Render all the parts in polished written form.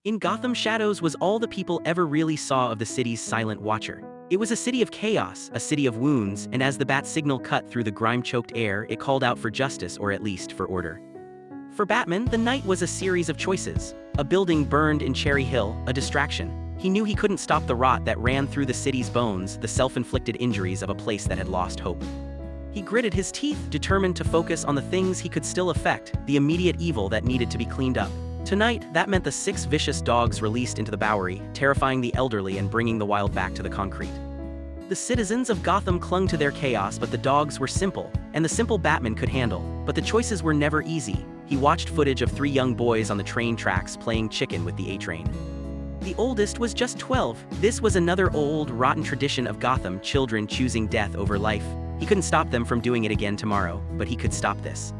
In Gotham, shadows was all the people ever really saw of the city's silent watcher. It was a city of chaos, a city of wounds, and as the bat signal cut through the grime-choked air, it called out for justice, or at least for order. For Batman, the night was a series of choices. A building burned in Cherry Hill, a distraction. He knew he couldn't stop the rot that ran through the city's bones, the self-inflicted injuries of a place that had lost hope. He gritted his teeth, determined to focus on the things he could still affect, the immediate evil that needed to be cleaned up. Tonight, that meant the 6 vicious dogs released into the Bowery, terrifying the elderly and bringing the wild back to the concrete. The citizens of Gotham clung to their chaos, but the dogs were simple, and the simple Batman could handle. But the choices were never easy. He watched footage of 3 young boys on the train tracks playing chicken with the A-Train. The oldest was just 12. This was another old, rotten tradition of Gotham, children choosing death over life. He couldn't stop them from doing it again tomorrow, but he could stop this.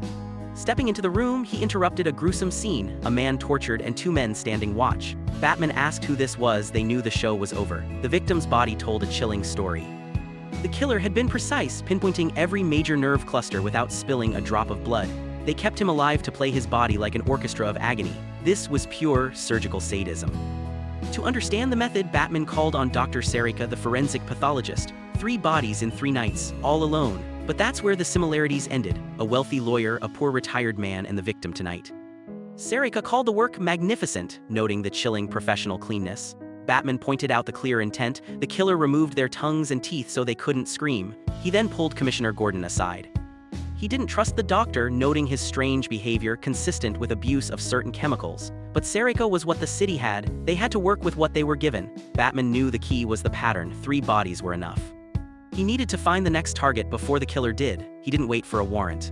Stepping into the room, he interrupted a gruesome scene, a man tortured and 2 men standing watch. Batman asked who this was. They knew the show was over. The victim's body told a chilling story. The killer had been precise, pinpointing every major nerve cluster without spilling a drop of blood. They kept him alive to play his body like an orchestra of agony. This was pure surgical sadism. To understand the method, Batman called on Dr. Sarika, the forensic pathologist. 3 bodies in 3 nights, all alone. But that's where the similarities ended. A wealthy lawyer, a poor retired man, and the victim tonight. Sarika called the work magnificent, noting the chilling professional cleanness. Batman pointed out the clear intent. The killer removed their tongues and teeth so they couldn't scream. He then pulled Commissioner Gordon aside. He didn't trust the doctor, noting his strange behavior consistent with abuse of certain chemicals. But Sarika was what the city had. They had to work with what they were given. Batman knew the key was the pattern. 3 bodies were enough. He needed to find the next target before the killer did. He didn't wait for a warrant.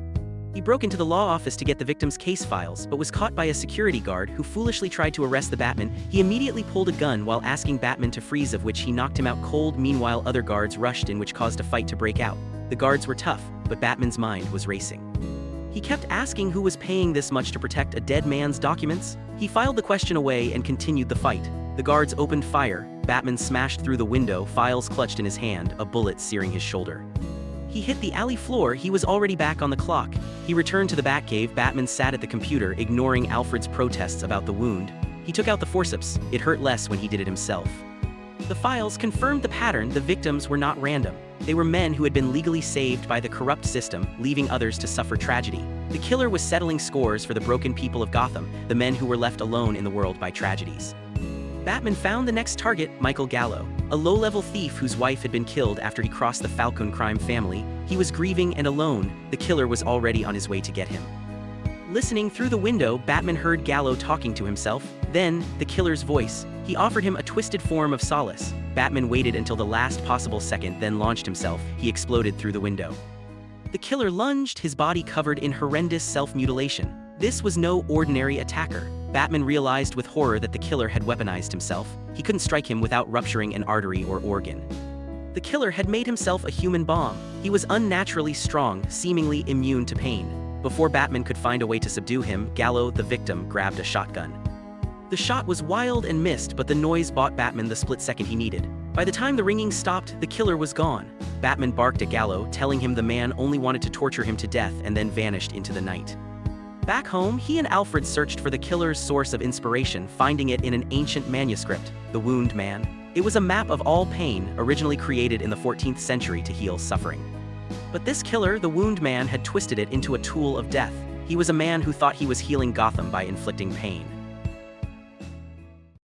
He broke into the law office to get the victim's case files, but was caught by a security guard who foolishly tried to arrest the Batman. He immediately pulled a gun while asking Batman to freeze, of which he knocked him out cold. Meanwhile, other guards rushed in, which caused a fight to break out. The guards were tough, but Batman's mind was racing. He kept asking who was paying this much to protect a dead man's documents. He filed the question away and continued the fight. The guards opened fire. Batman smashed through the window, files clutched in his hand, a bullet searing his shoulder. He hit the alley floor. He was already back on the clock. He returned to the Batcave. Batman sat at the computer, ignoring Alfred's protests about the wound. He took out the forceps. It hurt less when he did it himself. The files confirmed the pattern. The victims were not random. They were men who had been legally saved by the corrupt system, leaving others to suffer tragedy. The killer was settling scores for the broken people of Gotham, the men who were left alone in the world by tragedies. Batman found the next target, Michael Gallo, a low-level thief whose wife had been killed after he crossed the Falcone crime family. He was grieving and alone. The killer was already on his way to get him. Listening through the window, Batman heard Gallo talking to himself. Then, the killer's voice. He offered him a twisted form of solace. Batman waited until the last possible second, then launched himself. He exploded through the window. The killer lunged, his body covered in horrendous self-mutilation. This was no ordinary attacker. Batman realized with horror that the killer had weaponized himself. He couldn't strike him without rupturing an artery or organ. The killer had made himself a human bomb. He was unnaturally strong, seemingly immune to pain. Before Batman could find a way to subdue him, Gallo, the victim, grabbed a shotgun. The shot was wild and missed, but the noise bought Batman the split second he needed. By the time the ringing stopped, the killer was gone. Batman barked at Gallo, telling him the man only wanted to torture him to death, and then vanished into the night. Back home, he and Alfred searched for the killer's source of inspiration, finding it in an ancient manuscript, The Wound Man. It was a map of all pain, originally created in the 14th century to heal suffering. But this killer, the Wound Man, had twisted it into a tool of death. He was a man who thought he was healing Gotham by inflicting pain.